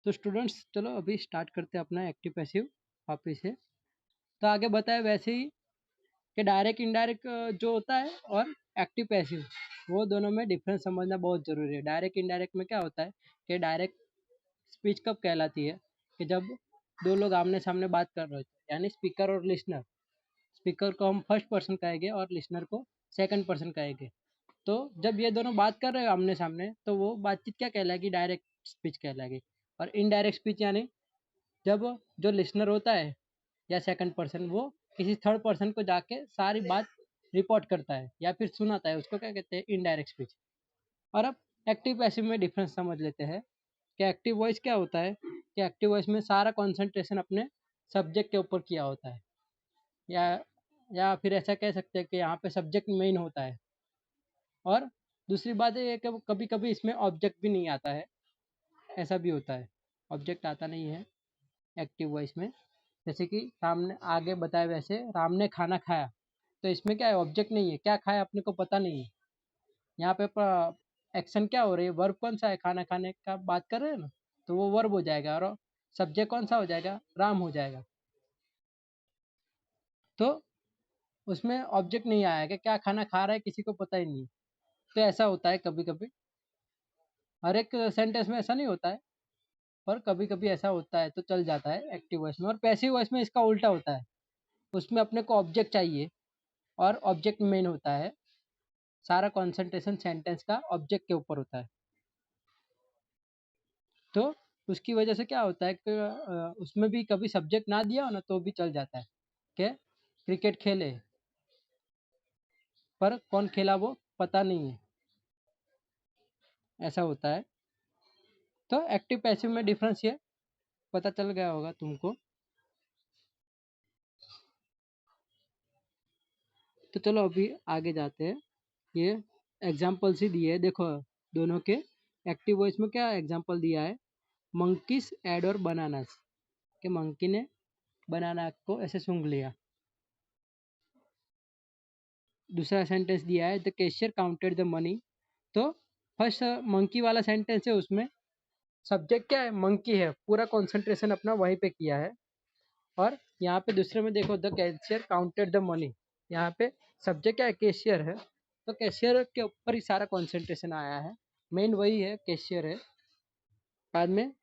तो स्टूडेंट्स चलो अभी स्टार्ट करते हैं अपना एक्टिव पैसिव वापिस से। तो आगे बताया वैसे ही कि डायरेक्ट इनडायरेक्ट जो होता है और एक्टिव पैसिव, वो दोनों में डिफरेंस समझना बहुत ज़रूरी है। डायरेक्ट इनडायरेक्ट में क्या होता है कि डायरेक्ट स्पीच कब कहलाती है कि जब दो लोग आमने सामने बात कर रहे होते हैं, यानी स्पीकर और लिसनर। स्पीकर को हम फर्स्ट पर्सन कहेंगे और लिसनर को सेकंड पर्सन कहेंगे। तो जब ये दोनों बात कर रहे हो आमने सामने, तो वो बातचीत क्या कहलाएगी? डायरेक्ट स्पीच कहलाएगी। और इनडायरेक्ट स्पीच यानी जब जो लिसनर होता है या सेकंड पर्सन, वो किसी थर्ड पर्सन को जाके सारी बात रिपोर्ट करता है या फिर सुनाता है, उसको क्या कहते हैं? Indirect speech. और अब एक्टिव पैसिव में डिफरेंस समझ लेते हैं कि एक्टिव वॉइस क्या होता है कि एक्टिव वॉइस में सारा कंसंट्रेशन अपने सब्जेक्ट के ऊपर किया होता है, या या फिर ऐसा कह सकते हैं कि यहाँ पे सब्जेक्ट मेन होता है। और दूसरी बात ये है कि कभी कभी इसमें ऑब्जेक्ट भी नहीं आता है, ऐसा भी होता है, ऑब्जेक्ट आता नहीं है एक्टिव वॉइस में। जैसे कि राम ने आगे बताया वैसे, राम ने खाना खाया, तो इसमें क्या है? ऑब्जेक्ट नहीं है, क्या खाया अपने को पता नहीं है। यहाँ पे एक्शन क्या हो रही है? वर्ब कौन सा है? खाना खाने का बात कर रहे हैं ना, तो वो वर्ब हो जाएगा और सब्जेक्ट कौन सा हो जाएगा? राम हो जाएगा। तो उसमें ऑब्जेक्ट नहीं आया कि क्या खाना खा रहा है, किसी को पता ही नहीं। तो ऐसा होता है कभी कभी, हर एक सेंटेंस में ऐसा नहीं होता है, पर कभी कभी ऐसा होता है तो चल जाता है एक्टिव वॉइस में। और पैसिव वॉइस में इसका उल्टा होता है, उसमें अपने को ऑब्जेक्ट चाहिए और ऑब्जेक्ट मेन होता है, सारा कंसंट्रेशन सेंटेंस का ऑब्जेक्ट के ऊपर होता है। तो उसकी वजह से क्या होता है कि उसमें भी कभी सब्जेक्ट ना दिया हो ना तो भी चल जाता है कि क्रिकेट खेले, पर कौन खेला वो पता नहीं है, ऐसा होता है। तो एक्टिव पैसिव में डिफरेंस ये पता चल गया होगा तुमको। तो चलो अभी आगे जाते हैं। ये एग्जाम्पल्स ही दिए है, देखो दोनों के। एक्टिव वॉइस में क्या एग्जाम्पल दिया है? मंकीस एड और बनानास, कि मंकी ने बनाना को ऐसे सूंघ लिया। दूसरा सेंटेंस दिया है the cashier counted the money. तो फर्स्ट मंकी वाला सेंटेंस है, उसमें सब्जेक्ट क्या है? मंकी है, पूरा कंसंट्रेशन अपना वहीं पे किया है। और यहाँ पे दूसरे में देखो the cashier counted the money, यहाँ पे सब्जेक्ट क्या है? कैशियर है, तो कैशियर के ऊपर ही सारा कंसंट्रेशन आया है, मेन वही है, कैशियर है। बाद में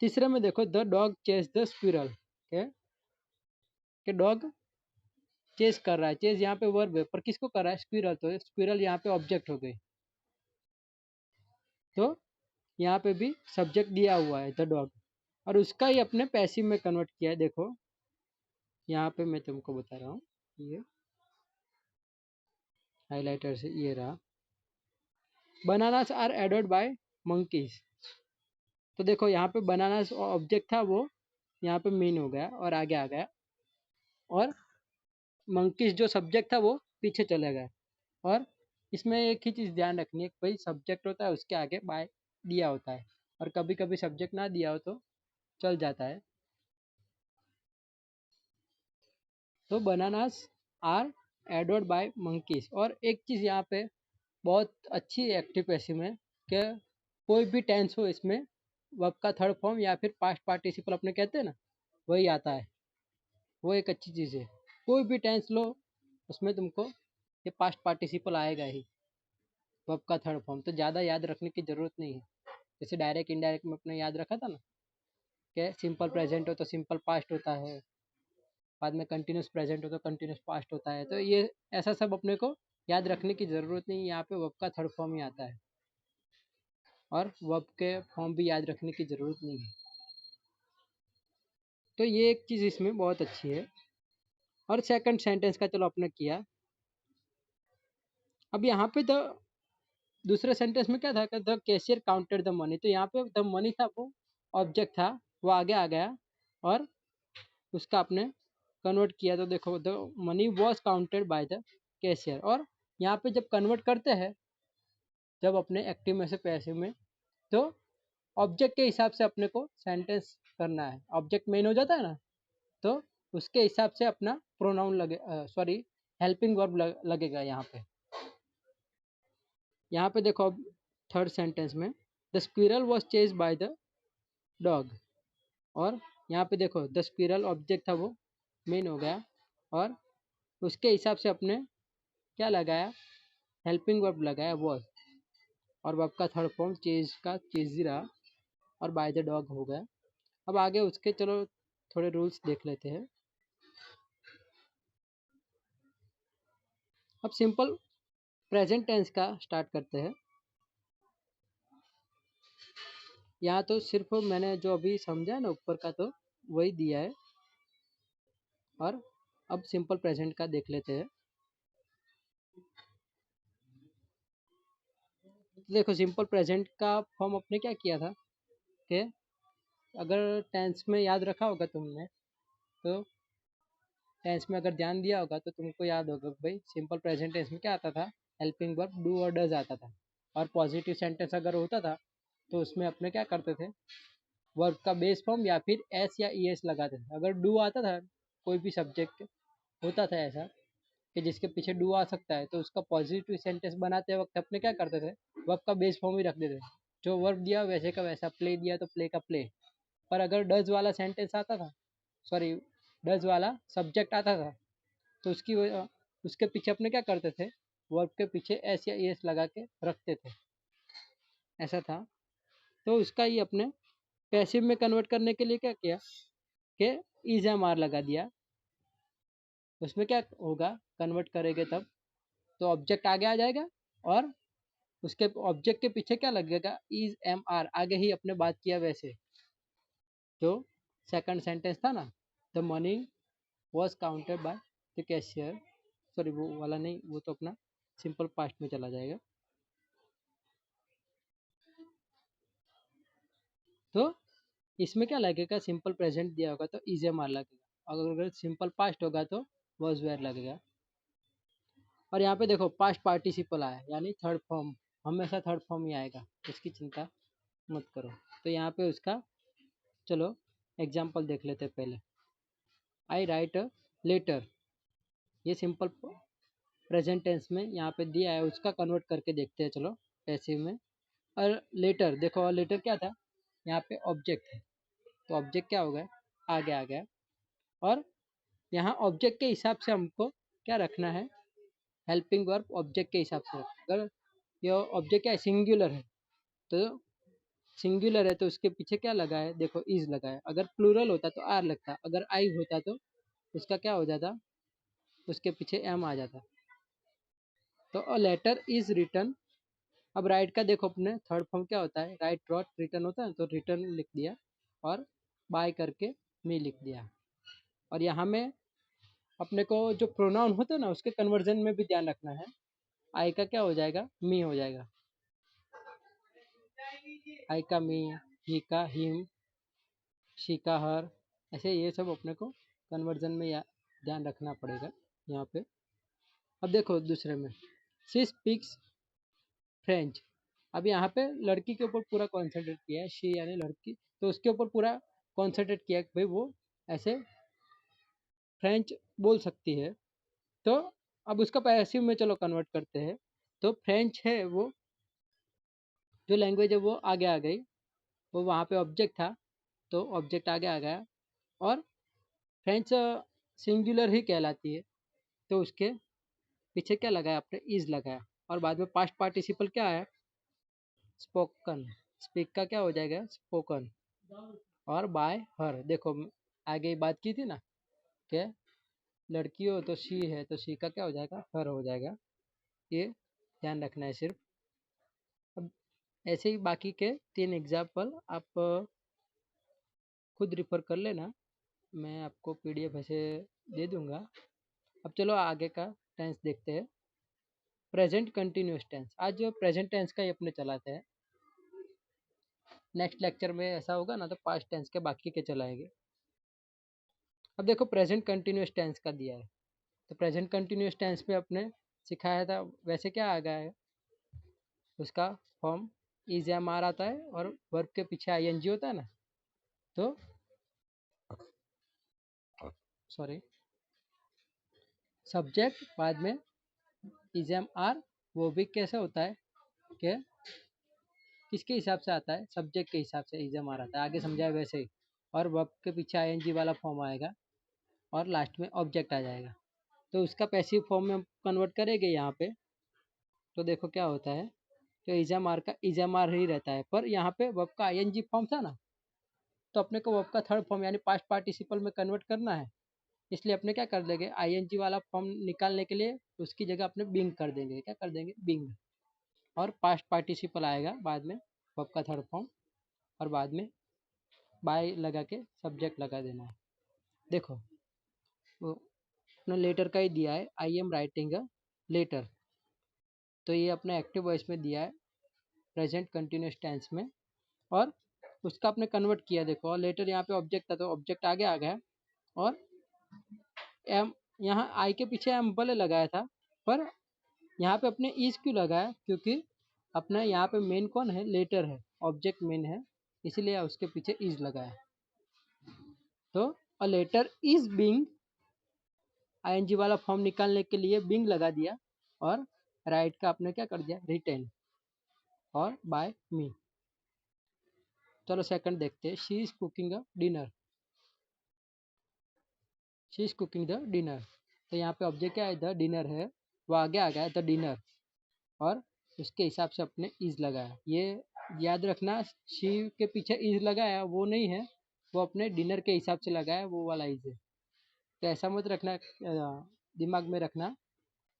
तीसरे में देखो the dog chase the squirrel, के डॉग चेस कर रहा है। चेस यहाँ पे वर्ब है, पर किसको कर रहा है? स्क्विरल, तो स्क्विरल यहाँ पे ऑब्जेक्ट हो गई। तो यहाँ पे भी सब्जेक्ट दिया हुआ है द डॉग, और उसका ही अपने पैसिव में कन्वर्ट किया है। देखो यहाँ पे मैं तुमको बता रहा हूँ, ये हाइलाइटर से ये रहा, bananas are added by monkeys. तो देखो यहाँ पे बनानास ऑब्जेक्ट था, वो यहाँ पे मेन हो गया और आगे आ गया, और मंकीज जो सब्जेक्ट था वो पीछे चला गया। और इसमें एक ही चीज़ ध्यान रखनी है, भाई सब्जेक्ट होता है उसके आगे बाय दिया होता है, और कभी कभी सब्जेक्ट ना दिया हो तो चल जाता है। तो बनानास आर एडोड बाय मंकीज। और एक चीज़ यहाँ पे बहुत अच्छी एक्टिव पैसिव में, कि कोई भी टेंस हो इसमें वर्ब का थर्ड फॉर्म या फिर पास्ट पार्टिसिपल अपने कहते हैं ना, वही आता है। वो एक अच्छी चीज़ है, कोई भी टेंस लो उसमें तुमको ये पास्ट पार्टिसिपल आएगा ही, वर्ब का थर्ड फॉर्म। तो ज़्यादा याद रखने की ज़रूरत नहीं है। जैसे डायरेक्ट इनडायरेक्ट में अपने याद रखा था ना कि सिंपल प्रेजेंट हो तो सिंपल पास्ट होता है, बाद में कंटिन्यूस प्रेजेंट हो तो कंटिन्यूस पास्ट होता है। तो ये ऐसा सब अपने को याद रखने की ज़रूरत नहीं, यहाँ पे वर्ब का थर्ड फॉर्म ही आता है, और वर्ब के फॉर्म भी याद रखने की ज़रूरत नहीं है। तो ये एक चीज़ इसमें बहुत अच्छी है। और सेकंड सेंटेंस का चलो अपने किया। अब यहाँ पे द दूसरे सेंटेंस में क्या था कि the cashier counted the money, तो यहाँ पे द मनी था वो ऑब्जेक्ट था, वो आगे आ गया और उसका आपने कन्वर्ट किया। तो देखो the money was counted by the cashier. और यहाँ पे जब कन्वर्ट करते हैं, जब अपने एक्टिव में से पैसिव में, तो ऑब्जेक्ट के हिसाब से अपने को सेंटेंस करना है। ऑब्जेक्ट मेन हो जाता है ना, तो उसके हिसाब से अपना प्रोनाउन लगे, सॉरी हेल्पिंग वर्ब लगेगा यहाँ पे। यहाँ पे देखो अब थर्ड सेंटेंस में the squirrel was chase by the dog. और यहाँ पे देखो द स्पिरल ऑब्जेक्ट था वो मेन हो गया, और उसके हिसाब से अपने क्या लगाया, हेल्पिंग वर्ब लगाया वॉज, और वर्ब का थर्ड फॉर्म चेज का चेजी रहा, और बाय द डॉग हो गया। अब आगे उसके चलो थोड़े रूल्स देख लेते हैं। अब सिंपल प्रेजेंट टेंस का स्टार्ट करते हैं। यहाँ तो सिर्फ मैंने जो अभी समझा है ना ऊपर का, तो वही दिया है। और अब सिंपल प्रेजेंट का देख लेते हैं। देखो सिंपल प्रेजेंट का फॉर्म अपने क्या किया था कि अगर टेंस में याद रखा होगा तुमने, तो टेंस में अगर ध्यान दिया होगा तो तुमको याद होगा भाई सिंपल प्रेजेंट टेंस में क्या आता था, हेल्पिंग वर्ब डू और डज आता था। और पॉजिटिव सेंटेंस अगर होता था तो उसमें अपने क्या करते थे, वर्ब का बेस फॉर्म या फिर एस या ई एस लगाते थे। अगर डू आता था, कोई भी सब्जेक्ट होता था ऐसा कि जिसके पीछे डू आ सकता है, तो उसका पॉजिटिव सेंटेंस बनाते वक्त अपने क्या करते थे, वर्ब का बेस फॉर्म ही रख देते थे। जो वर्ब दिया वैसे का वैसा, प्ले दिया तो प्ले का प्ले। पर अगर डज वाला सेंटेंस आता था, सॉरी डज वाला सब्जेक्ट आता था, तो उसके पीछे अपने क्या करते थे, वर्ब के पीछे एस या एस लगा के रखते थे। ऐसा था। तो उसका ही अपने पैसिव में कन्वर्ट करने के लिए क्या किया कि इज एम आर लगा दिया। उसमें क्या होगा, कन्वर्ट करेंगे तब तो ऑब्जेक्ट आगे आ जाएगा, और उसके ऑब्जेक्ट के पीछे क्या लगेगा, इज एम आर। आगे ही अपने बात किया वैसे, जो सेकंड सेंटेंस था ना, the money was counted by the cashier, sorry वो वाला नहीं, वो तो अपना सिंपल पास्ट में चला जाएगा। तो इसमें क्या लगेगा, सिंपल प्रेजेंट दिया होगा तो इज एम आर लगेगा, अगर सिंपल पास्ट होगा तो वॉज वेयर लगेगा। और यहाँ पे देखो पास्ट पार्टिसिपल आया, यानी थर्ड फॉर्म, हमेशा थर्ड फॉर्म ही आएगा, उसकी चिंता मत करो। तो यहाँ पे उसका चलो एग्जाम्पल देख लेते हैं पहले। आई राइट अ लेटर, ये सिंपल प्रेजेंट टेंस में यहाँ पे दिया है, उसका कन्वर्ट करके देखते हैं चलो पैसिव में। और लेटर देखो, और लेटर क्या था, यहाँ पे ऑब्जेक्ट है, तो ऑब्जेक्ट क्या हो गया, आगे आ गया। और यहाँ ऑब्जेक्ट के हिसाब से हमको क्या रखना है, हेल्पिंग वर्ब ऑब्जेक्ट के हिसाब से अगर ये ऑब्जेक्ट क्या है, सिंगुलर है, तो सिंगुलर है तो उसके पीछे क्या लगा है, देखो इज लगा है। अगर प्लूरल होता तो आर लगता, अगर आई होता तो उसका क्या हो जाता, उसके पीछे एम आ जाता। तो अ लेटर इज रिटर्न। अब राइट का देखो अपने थर्ड फॉर्म क्या होता है, राइट रॉट रिटर्न होता है, तो रिटर्न लिख दिया, और बाय करके मी लिख दिया। और यहाँ में अपने को जो प्रोनाउन होता है ना, उसके कन्वर्जन में भी ध्यान रखना है। आई का क्या हो जाएगा, मी हो जाएगा, आई का मी, ही का हिम, शी का हर, ऐसे ये सब अपने को कन्वर्जन में ध्यान रखना पड़ेगा यहाँ पे। अब देखो दूसरे में, शी स्पीक्स फ्रेंच। अब यहाँ पे लड़की के ऊपर पूरा कॉन्सेंट्रेट किया है, शी यानी लड़की, तो उसके ऊपर पूरा कॉन्सेंट्रेट किया कि भाई वो ऐसे फ्रेंच बोल सकती है। तो अब उसका पैसिव में चलो कन्वर्ट करते हैं। तो फ्रेंच है वो जो लैंग्वेज है वो आगे आ गई, वो वहाँ पे ऑब्जेक्ट था, तो ऑब्जेक्ट आगे आ गया। और फ्रेंच सिंगुलर ही कहलाती है, तो उसके पीछे क्या लगाया, आपने इज लगाया। और बाद में पास्ट पार्टिसिपल क्या है, स्पोकन, स्पीक का क्या हो जाएगा, स्पोकन। और बाय हर, देखो आगे ही बात की थी ना कि लड़की हो तो शी है, तो शी का क्या हो जाएगा, हर हो जाएगा। ये ध्यान रखना है सिर्फ। अब ऐसे ही बाकी के तीन एग्जाम्पल आप खुद रिफर कर लेना, मैं आपको पीडीएफ ऐसे दे दूंगा। अब चलो आगे का टेंस देखते हैं, प्रेजेंट कंटिन्यूस टेंस। आज प्रेजेंट टेंस का ही अपने चलाते हैं, नेक्स्ट लेक्चर में ऐसा होगा ना तो पास्ट टेंस के बाकी के चलाएंगे। अब देखो प्रेजेंट कंटिन्यूस टेंस का दिया है, तो प्रेजेंट कंटिन्यूस टेंस में अपने सिखाया था वैसे क्या आ गया है, उसका फॉर्म इज एम आर आता है, और वर्ब के पीछे आई एन जी होता है ना, तो सॉरी सब्जेक्ट बाद में इज एम आर, वो भी कैसे होता है कि किसके हिसाब से आता है, सब्जेक्ट के हिसाब से इज एम आर आता है, आगे समझाया वैसे ही। और वर्ब के पीछे आईएनजी वाला फॉर्म आएगा और लास्ट में ऑब्जेक्ट आ जाएगा। तो उसका पैसिव फॉर्म में हम कन्वर्ट करेंगे यहाँ पे, तो देखो क्या होता है, तो इज एम आर का इज एम आर ही रहता है, पर यहाँ पे वर्ब का आईएनजी फॉर्म था ना, तो अपने को वर्ब का थर्ड फॉर्म यानी पास्ट पार्टिसिपल में कन्वर्ट करना है। इसलिए अपने क्या कर देंगे, आईएनजी वाला फॉर्म निकालने के लिए उसकी जगह अपने बिंग कर देंगे, क्या कर देंगे, बिंग। और पास्ट पार्टिसिपल आएगा बाद में, वर्ब का थर्ड फॉर्म, और बाद में बाय लगा के सब्जेक्ट लगा देना है। देखो वो अपने लेटर का ही दिया है, I am writing a letter, तो ये अपने एक्टिव वॉइस में दिया है प्रेजेंट कंटिन्यूस टेंस में, और उसका आपने कन्वर्ट किया। देखो और लेटर यहाँ पे ऑब्जेक्ट था तो ऑब्जेक्ट आगे आ गया, और एम यहाँ आई के पीछे एम भले लगाया था, पर यहाँ पे अपने इज क्यों लगाया, क्योंकि अपना यहाँ पे मेन कौन है, लेटर है, ऑब्जेक्ट मेन है, इसीलिए उसके पीछे इज लगाया। तो a letter is being, ING वाला फॉर्म निकालने के लिए बिंग लगा दिया, और राइट का आपने क्या कर दिया, रिटेन और बाय मी। चलो सेकंड देखते हैं, she is cooking a dinner, she is cooking the dinner, तो यहाँ पे ऑब्जेक्ट क्या है, द डिनर है, वो आगे आ गया द डिनर, और उसके हिसाब से अपने इज लगाया। ये याद रखना, शी के पीछे इज लगाया वो नहीं है, वो अपने डिनर के हिसाब से लगाया, वो वाला इज है। तो ऐसा मत रखना, दिमाग में रखना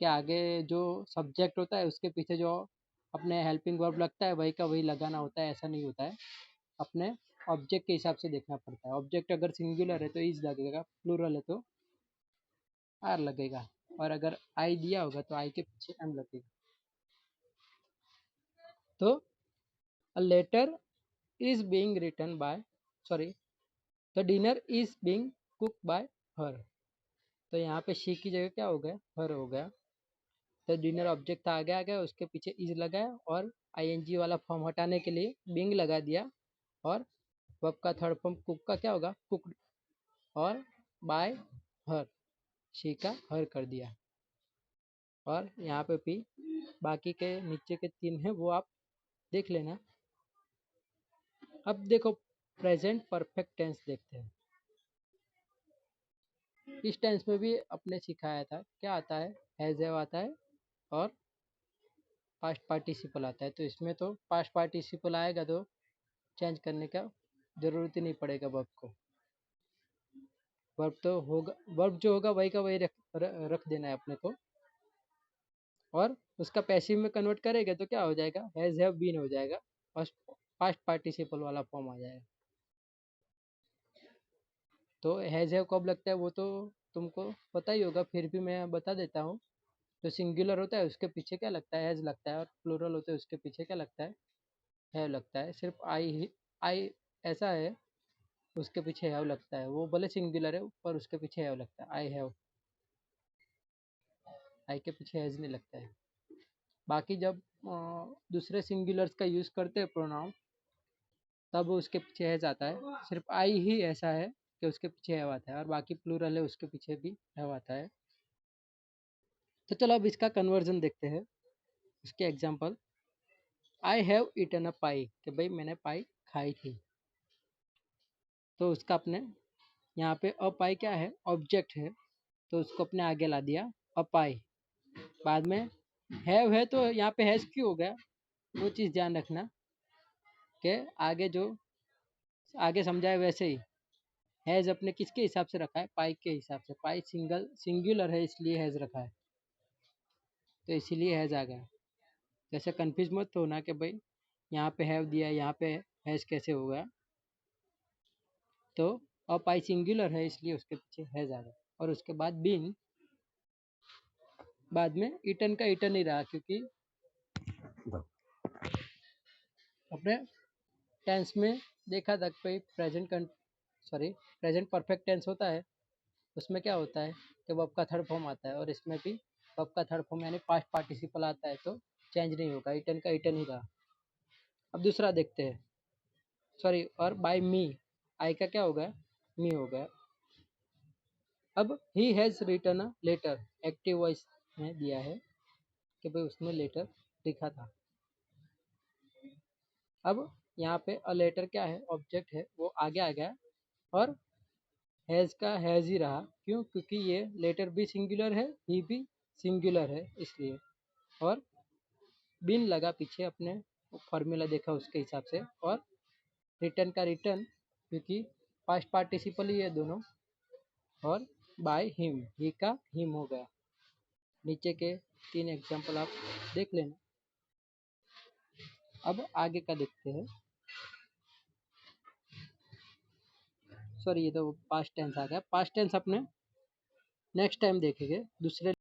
कि आगे जो सब्जेक्ट होता है उसके पीछे जो अपने हेल्पिंग वर्ब लगता है वही का वही लगाना होता है, ऐसा नहीं होता है। अपने ऑब्जेक्ट के हिसाब से देखना पड़ता है। ऑब्जेक्ट अगर सिंगुलर है तो इज लगेगा, प्लूरल है तो आर लगेगा, और अगर आई दिया होगा तो आई के पीछे एम लगेगा। तो a letter is being written by, sorry, the dinner is being cook by her, तो यहाँ पे शी की जगह क्या हो गया, हर हो गया। तो डिनर ऑब्जेक्ट था, आगे आ गया, उसके पीछे इज लगाया, और आईएनजी वाला फॉर्म हटाने के लिए बिंग लगा दिया, और वर्ब का थर्ड फॉर्म कुक का क्या होगा, कुकड, और बाय हर, शी का हर कर दिया। और यहाँ पे भी बाकी के नीचे के तीन हैं वो आप देख लेना। अब देखो प्रेजेंट परफेक्ट टेंस देखते हैं। इस टेंस में भी अपने सिखाया था, क्या आता है, हैज हैव आता है और पास्ट पार्टिसिपल आता है। तो इसमें तो पास्ट पार्टिसिपल आएगा तो चेंज करने का ज़रूरत ही नहीं पड़ेगा वर्ब को। वर्ब तो होगा, वर्ब जो होगा वही का वही रख देना है अपने को, और उसका पैसिव में कन्वर्ट करेगा तो क्या हो जाएगा, हैज़ हैव बीन हो जाएगा, और पास्ट पार्टिसिपल वाला फॉर्म आ जाएगा। तो हैज़ हैव कब लगता है वो तो तुमको पता ही होगा, फिर भी मैं बता देता हूँ। जो सिंगुलर होता है उसके पीछे क्या लगता है, हैज़ लगता है, और प्लूरल होते हैं उसके पीछे क्या लगता है, हैव लगता है। सिर्फ आई ऐसा है, उसके पीछे हैव लगता है, वो भले सिंगुलर है पर उसके पीछे हैव लगता है, आई हैव, आई के पीछे हैज नहीं लगता है। बाकी जब दूसरे सिंगुलर्स का यूज़ करते हैं प्रोनाउन, तब उसके पीछे हैज आता है। सिर्फ आई ही ऐसा है कि उसके पीछे हैव आता है, और बाकी प्लूरल है उसके पीछे भी हैव आता है। तो चलो अब इसका कन्वर्जन देखते हैं, उसके एग्जाम्पल। आई हैव ईटन अ पाई, कि भाई मैंने पाई खाई थी, तो उसका अपने यहाँ पे अ पाई क्या है, ऑब्जेक्ट है, तो उसको अपने आगे ला दिया अ पाई। बाद में हैव है तो यहाँ पे हैज़ क्यों हो गया, वो चीज़ ध्यान रखना कि आगे जो आगे समझाए वैसे ही। हैज़ अपने किसके हिसाब से रखा है, पाई के हिसाब से, पाई सिंगुलर है इसलिए हैज़ रखा है, तो इसीलिए हैज़ आ गया। जैसे कन्फ्यूज मत होना कि भाई यहाँ पे हैव दिया है, यहाँ पे हैज़ कैसे हो गया। तो अब पाई सिंगुलर है इसलिए उसके पीछे हैज़ आ गया। और उसके बाद बीन, बाद में ईटन का ईटन ही रहा, क्योंकि अपने टेंस में देखा था कि प्रेजेंट परफेक्ट टेंस होता है, उसमें क्या होता है कि वर्ब का थर्ड फॉर्म आता है, और इसमें भी वर्ब का थर्ड फॉर्म यानी पास्ट पार्टिसिपल आता है, तो चेंज नहीं होगा, ईटन का ईटन ही रहा। अब दूसरा देखते हैं, सॉरी, और बाय मी, आई का क्या हो गया, मी हो गया। अब he has written a letter, active voice में दिया है कि भाई उसने लेटर लिखा था। अब यहाँ पे अ लेटर क्या है, ऑब्जेक्ट है, वो आगे आ गया और हैज़ का हैज़ ही रहा। क्यों? क्योंकि ये लेटर भी सिंगुलर है, ही भी सिंगुलर है इसलिए। और बिन लगा पीछे, अपने फॉर्मूला देखा उसके हिसाब से। और रिटर्न का रिटर्न, क्योंकि पास्ट पार्टिसिपल ही है दोनों। और बाय हिम, ही का हिम हो गया। नीचे के 3 एग्जाम्पल आप देख लेना। अब आगे का देखते हैं। सॉरी, ये तो पास्ट टेंस आ गया। पास्ट टेंस अपने नेक्स्ट टाइम देखेंगे दूसरे